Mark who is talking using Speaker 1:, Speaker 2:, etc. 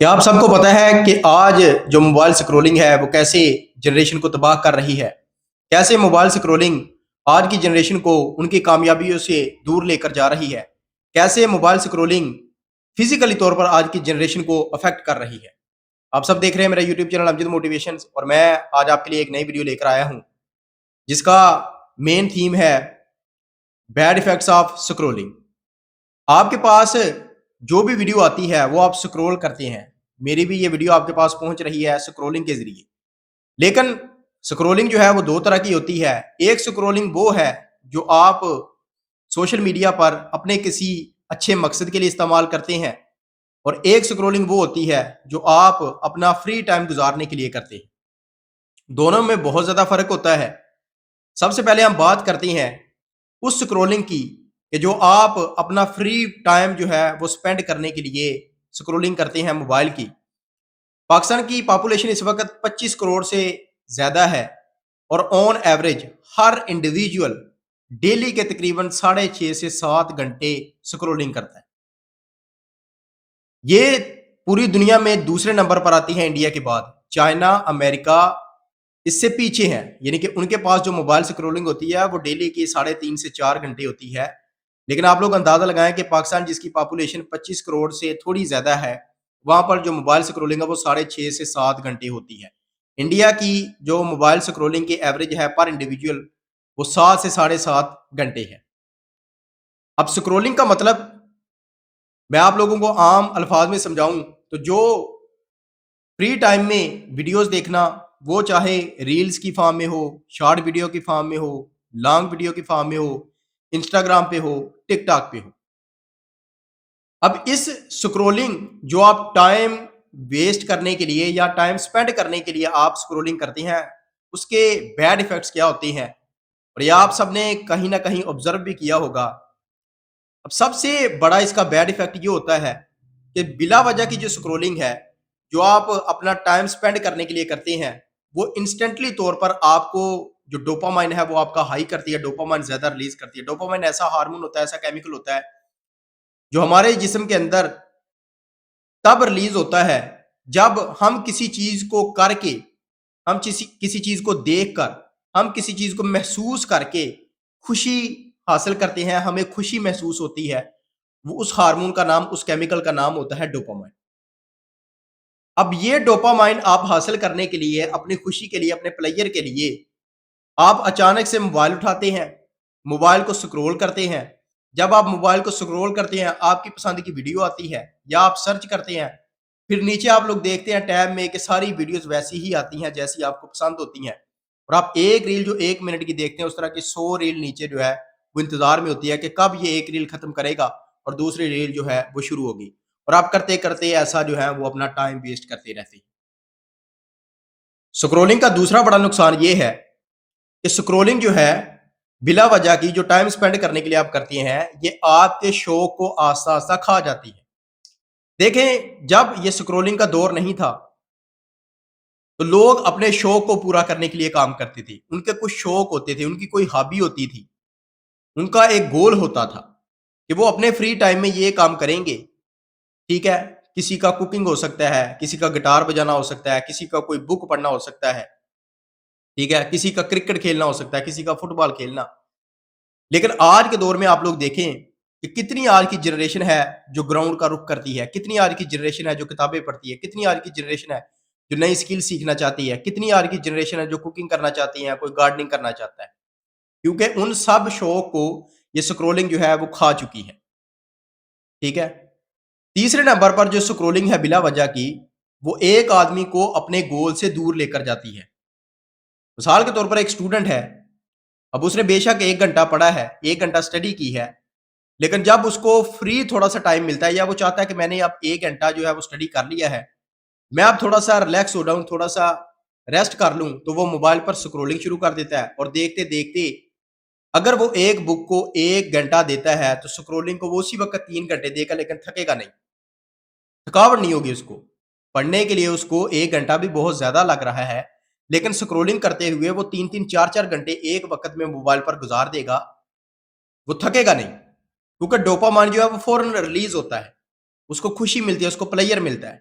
Speaker 1: क्या आप सबको पता है कि आज जो मोबाइल स्क्रोलिंग है वो कैसे जनरेशन को तबाह कर रही है? कैसे मोबाइल स्क्रोलिंग आज की जनरेशन को उनकी कामयाबियों से दूर लेकर जा रही है? कैसे मोबाइल स्क्रोलिंग फिजिकली तौर पर आज की जनरेशन को अफेक्ट कर रही है? आप सब देख रहे हैं मेरा यूट्यूब चैनल अमजद मोटिवेशंस और मैं आज आपके लिए एक नई वीडियो लेकर आया हूं जिसका मेन थीम है बैड इफेक्ट्स ऑफ स्क्रोलिंग। आपके पास जो भी वीडियो आती है वो आप स्क्रॉल करते हैं। मेरी भी ये वीडियो आपके पास पहुंच रही है स्क्रॉलिंग के जरिए। लेकिन स्क्रॉलिंग जो है वो दो तरह की होती है। एक स्क्रॉलिंग वो है जो आप सोशल मीडिया पर अपने किसी अच्छे मकसद के लिए इस्तेमाल करते हैं और एक स्क्रॉलिंग वो होती है जो आप अपना फ्री टाइम गुजारने के लिए करते हैं। दोनों में बहुत ज्यादा फर्क होता है। सबसे पहले हम बात करते हैं उस स्क्रॉलिंग की कि जो आप अपना फ्री टाइम जो है वो स्पेंड करने के लिए स्क्रॉलिंग करते हैं मोबाइल की। पाकिस्तान की पॉपुलेशन इस वक्त 25 करोड़ से ज्यादा है और on average her individual daily के तकरीबन 6.5 से 7 घंटे स्क्रॉलिंग करता है। ये पूरी दुनिया में दूसरे नंबर पर आती है इंडिया के बाद। चाइना, अमेरिका इससे पीछे हैं, यानी कि उनके पास जो मोबाइल स्क्रॉलिंग होती है वो डेली की 3.5 से 4 घंटे होती है। लेकिन आप लोग अंदाजा लगाएं कि पाकिस्तान जिसकी पॉपुलेशन 25 करोड़ से थोड़ी ज्यादा है, वहां पर जो मोबाइल स्क्रॉलिंग है वो 6.5 से 7 घंटे होती है। इंडिया की जो मोबाइल स्क्रॉलिंग की एवरेज है पर इंडिविजुअल वो 7 से 7.5 घंटे है। अब स्क्रॉलिंग का मतलब मैं आप लोगों को आम अल्फाज में समझाऊं तो जो फ्री टाइम में वीडियोस देखना, वो चाहे रील्स की फॉर्म में हो, शॉर्ट वीडियो की फॉर्म में हो, लॉन्ग वीडियो की फॉर्म में हो, इंस्टाग्राम पे हो, टिकटॉक पे हो। अब इस स्क्रोलिंग जो आप टाइम वेस्ट करने के लिए या टाइम स्पेंड करने के लिए आप स्क्रोलिंग करते हैं, उसके बैड इफेक्ट्स क्या होते हैं और ये आप सबने कहीं ना कहीं ऑब्जर्व भी किया होगा। अब सबसे बड़ा इसका बैड इफेक्ट ये होता है कि बिला वजह की जो स्क्रोलिंग है, जो आप अपना टाइम स्पेंड करने के लिए करते हैं, वो इंस्टेंटली तौर पर आपको जो डोपामाइन है वो आपका हाई करती है, डोपामाइन ज्यादा रिलीज करती है। डोपामाइन ऐसा हार्मोन होता है, ऐसा केमिकल होता है जो हमारे जिस्म के अंदर तब रिलीज होता है जब हम किसी चीज को करके, हम किसी किसी चीज को देखकर, हम किसी चीज को महसूस करके खुशी हासिल करते हैं, हमें खुशी महसूस होती है। वो उस हार्मोन का नाम, उस केमिकल का नाम होता है डोपामाइन। अब ये डोपामाइन आप हासिल करने के लिए, अपनी खुशी के लिए, अपने प्लेजर के लिए आप अचानक से मोबाइल उठाते हैं, मोबाइल को स्क्रॉल करते हैं। जब आप मोबाइल को स्क्रॉल करते हैं, आपकी पसंद की वीडियो आती है या आप सर्च करते हैं, फिर नीचे आप लोग देखते हैं टैब में कि सारी वीडियोस वैसी ही आती हैं जैसी आपको पसंद होती हैं और आप एक रील जो 1 मिनट की देखते हैं, उस तरह की 100 रील नीचे जो है वो इंतजार में होती है कि कब ये एक रील खत्म करेगा और दूसरी रील जो है वो शुरू होगी। और आप करते करते ऐसा जो है वो अपना टाइम वेस्ट करते रहते हैं। स्क्रोलिंग का दूसरा बड़ा नुकसान ये है कि स्क्रोलिंग जो है बिला वजह की जो टाइम स्पेंड करने के लिए आप करती हैं, ये आपके शौक को आस्ता आस्ता खा जाती है। देखें, जब ये स्क्रोलिंग का दौर नहीं था तो लोग अपने शौक को पूरा करने के लिए काम करते थे। उनके कुछ शौक होते थे, उनकी कोई हॉबी होती थी, उनका एक गोल होता था कि वो अपने फ्री टाइम में ये काम करेंगे। ठीक है, किसी का कुकिंग हो सकता है, किसी का गिटार बजाना हो सकता है, किसी का कोई बुक पढ़ना हो सकता है, ठीक है, किसी का क्रिकेट खेलना हो सकता है, किसी का फुटबॉल खेलना। लेकिन आज के दौर में आप लोग देखें कि कितनी आज की जनरेशन है जो ग्राउंड का रुख करती है, कितनी आज की जनरेशन है जो किताबें पढ़ती है, कितनी आज की जनरेशन है जो नई स्किल सीखना चाहती है, कितनी आज की जनरेशन है जो कुकिंग करना चाहती है, कोई गार्डनिंग करना चाहता है। क्योंकि उन सब शौक को ये स्क्रोलिंग जो है वो खा चुकी है। ठीक है, तीसरे नंबर पर जो स्क्रोलिंग है बिला वजह की, वो एक आदमी को अपने गोल से दूर लेकर जाती है। मिसाल के तौर पर एक स्टूडेंट है, अब उसने बेशक 1 घंटा पढ़ा है, 1 घंटा स्टडी की है, लेकिन जब उसको फ्री थोड़ा-सा टाइम मिलता है या वो चाहता है कि मैंने अब 1 घंटा जो है वो स्टडी कर लिया है, मैं अब थोड़ा-सा रिलैक्स हो जाऊँ, थोड़ा-सा रेस्ट कर लूँ, तो वो मोबाइल पर स्क्रॉलिंग शुरू कर देता है और देखते-देखते अगर वो एक बुक को 1 घंटा देता है, तो स्क्रॉलिंग को वो उसी वक़्त 3 घंटे देगा, लेकिन थकेगा नहीं, थकावट नहीं होगी उसको। पढ़ने के लिए उसको 1 घंटा भी बहुत ज़्यादा लग रहा है, लेकिन स्क्रॉलिंग करते हुए वो 3-3 4-4 घंटे एक वक़्त में मोबाइल पर गुज़ार देगा, वो थकेगा नहीं। क्योंकि डोपामाइन जो है वो फौरन रिलीज होता है, उसको खुशी मिलती है, उसको प्लेजर मिलता है।